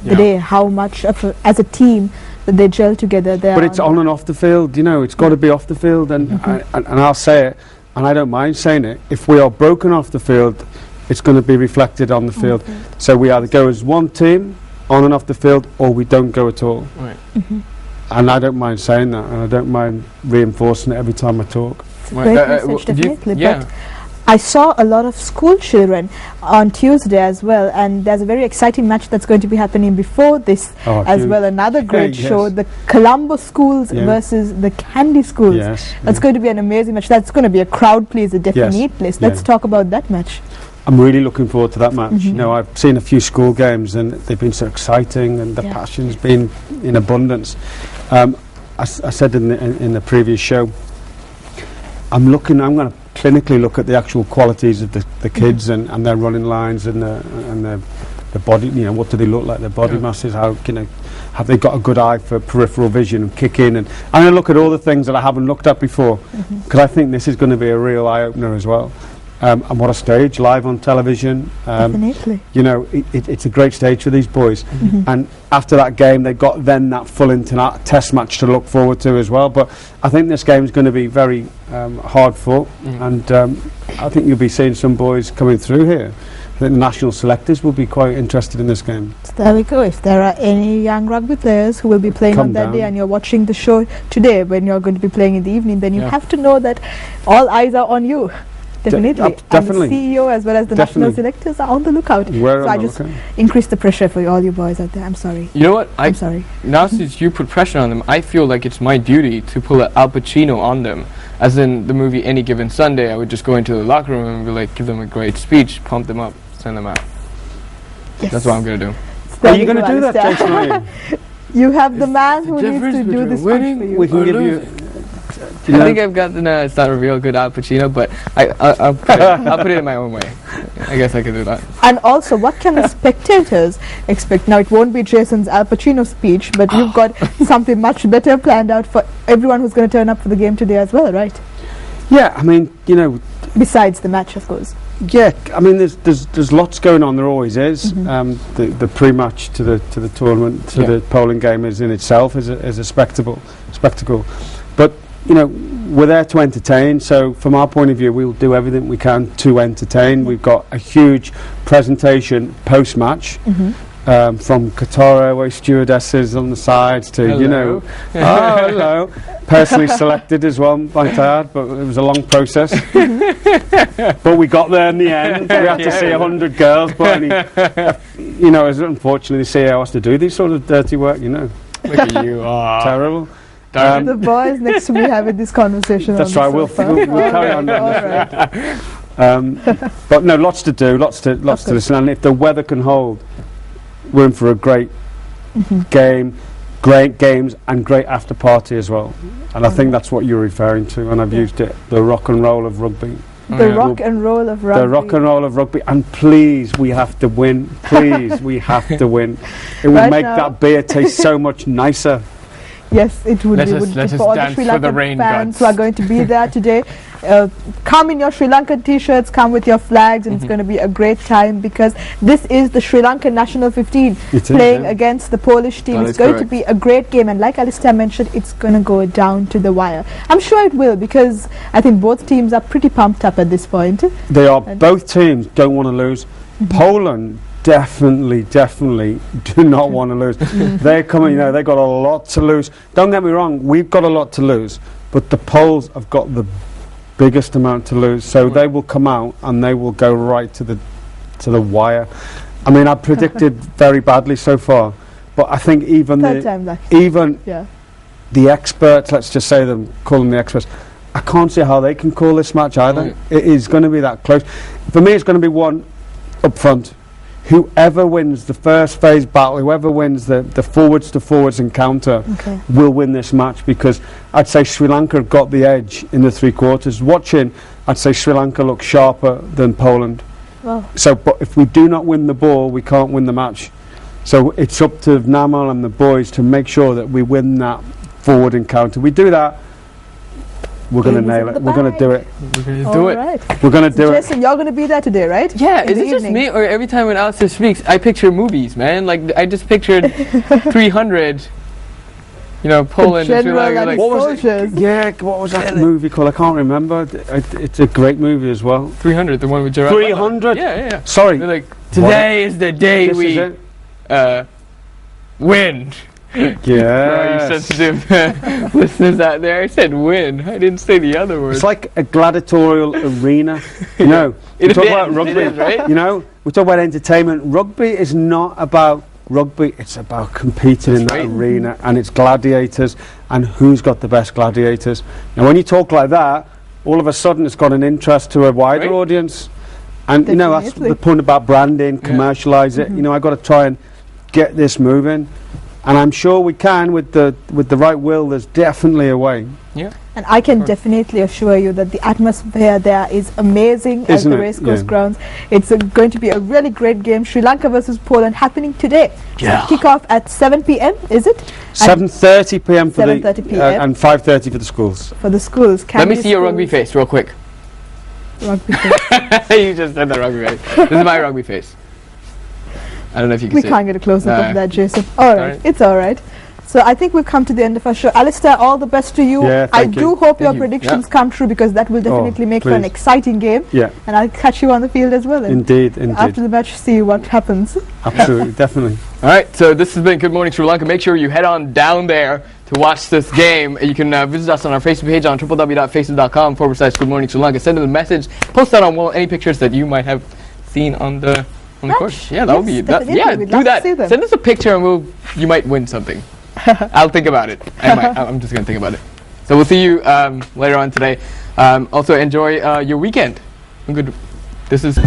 the day, how much of as a team that they gel together there. But it's on and off the field, you know, it's got to be off the field, and, and I'll say it, and I don't mind saying it, if we are broken off the field, it's going to be reflected on the field. So we either go as one team, on and off the field, or we don't go at all. Right. And I don't mind saying that, and I don't mind reinforcing it every time I talk. It's a great message, definitely. But I saw a lot of school children on Tuesday as well, and there's a very exciting match that's going to be happening before this as well. Another great show, the Colombo schools versus the Candy schools. That's going to be an amazing match. That's going to be a crowd pleaser, definitely. Let's talk about that match. I'm really looking forward to that match. You know, I've seen a few school games and they've been so exciting, and the passion's been in abundance. I said in the previous show, I'm going to clinically look at the actual qualities of the kids and their running lines and the body. You know, what do they look like? Their body masses. How, you know, have they got a good eye for peripheral vision and kicking? And I'm going to look at all the things that I haven't looked at before, because I think this is going to be a real eye opener as well. And what a stage, live on television. Definitely. You know, it's a great stage for these boys. And after that game, they've got then that full internet test match to look forward to as well. But I think this game is going to be very hard fought. And I think you'll be seeing some boys coming through here. I think the national selectors will be quite interested in this game. So there we go. If there are any young rugby players who will be playing on that day and you're watching the show today when you're going to be playing in the evening, then you have to know that all eyes are on you. Definitely. And the CEO as well as the national selectors are on the lookout. So I just increase the pressure for all you boys out there. I'm sorry. You know what? I'm sorry. Now since you put pressure on them, I feel like it's my duty to pull an Al Pacino on them. As in the movie Any Given Sunday, I would just go into the locker room and be like, give them a great speech, pump them up, send them out. That's what I'm going to do. So are you going to do that, Jason? You have the man who needs to do this for you. We can give you... I think I've got it's not a real good Al Pacino, but I'll put it in my own way. I guess I can do that. And also, what can the spectators expect? Now, it won't be Jason's Al Pacino speech, but you've got something much better planned out for everyone who's going to turn up for the game today as well, right? Yeah, I mean, you know... Besides the match, of course. Yeah, I mean, there's lots going on. There always is. The pre-match to the tournament, to the polling game, is in itself is a spectacle. But you know, we're there to entertain. So from our point of view, we'll do everything we can to entertain. We've got a huge presentation post-match. From Qatar Airways stewardesses on the sides to, you know, hello, personally selected as well, might I add, but it was a long process. But we got there in the end. We had to see 100 girls, but you know, unfortunately the CEO has to do these sort of dirty work, you know. Look at you. Terrible. The boys next to me having this conversation. That's right, we'll carry on. But no, lots to do, lots to listen, and if the weather can hold, we're in for a great game, great games, and great after party as well. And I think that's what you're referring to, and I've used it, the rock and roll of rugby. The rock and roll of rugby. The rock and roll of rugby. And please, we have to win. Please, we have to win. It would make that beer taste so much nicer. Yes, it would. Let us for all the Sri Lankan fans who are going to be there today. Come in your Sri Lankan t-shirts, come with your flags, and it's going to be a great time, because this is the Sri Lankan national 15 playing against the Polish team. It's going to be a great game, and like Alistair mentioned, it's going to go down to the wire. I'm sure it will, because I think both teams are pretty pumped up at this point. They are. Both teams don't want to lose. Poland definitely do not want to lose. They're coming, you know, they've got a lot to lose. Don't get me wrong, we've got a lot to lose, but the Poles have got the biggest amount to lose, so they will come out and they will go right to the wire. I mean, I predicted very badly so far, but I think even the experts, let's just say them, call them the experts, I can't see how they can call this match either. It is going to be that close. For me, it's going to be one up front. Whoever wins the first phase battle, whoever wins the forwards to forwards encounter will win this match, because I'd say Sri Lanka have got the edge in the three quarters. Watching, I'd say Sri Lanka look sharper than Poland. So, but if we do not win the ball, we can't win the match. So it's up to Namal and the boys to make sure that we win that forward encounter. We do that, We're going to nail it. We're going to do it. We're going to do it. Right. We're going to do it. Jason, you're going to be there today, right? Yeah, is it just me, or every time when Alistair speaks, I picture movies, man? Like, I just pictured 300, you know, Poland and Sri Lanka. Like, what was it? Yeah, what was that movie called? I can't remember. It's a great movie as well. 300, the one with Gerard. 300? Yeah. Sorry. They're like, today is the day we win. Yeah. You sensitive listeners out there, I said win. I didn't say the other word. It's like a gladiatorial arena. You know, we talk about rugby, right? You know, we talk about entertainment. Rugby is not about rugby. It's about competing in that arena, and it's gladiators, and who's got the best gladiators. Now, when you talk like that, all of a sudden it's got an interest to a wider audience. And you know, that's the point about branding, commercialise it. You know, I've got to try and get this moving. And I'm sure we can with the right will. There's definitely a way. Yeah. And I can definitely assure you that the atmosphere there is amazing at the racecourse grounds. It's going to be a really great game. Sri Lanka versus Poland happening today. Yeah. So kick off at 7 p.m. Is it? 7:30 p.m. for 7:30 p.m. And 5:30 for the schools. For the schools. Let me see your rugby face real quick. Rugby face. You just said the rugby face. This is my rugby face. I don't know if you can see. We can't get a close-up of that, Jason. All right, it's all right. So I think we've come to the end of our show. Alistair, all the best to you. Yeah, I do hope your predictions come true, because that will definitely make for an exciting game. Yeah. And I'll catch you on the field as well. Indeed. After the match, see what happens. Absolutely, definitely. All right, so this has been Good Morning Sri Lanka. Make sure you head on down there to watch this game. You can visit us on our Facebook page on www.facebook.com/Good Morning Sri Lanka. Send us a message. Post that on any pictures that you might have seen on the course. Yeah, that would be that. Yeah, do that. Send us a picture and you might win something. I'll think about it. I'm just gonna think about it. So we'll see you later on today. Also enjoy your weekend. Good. This is.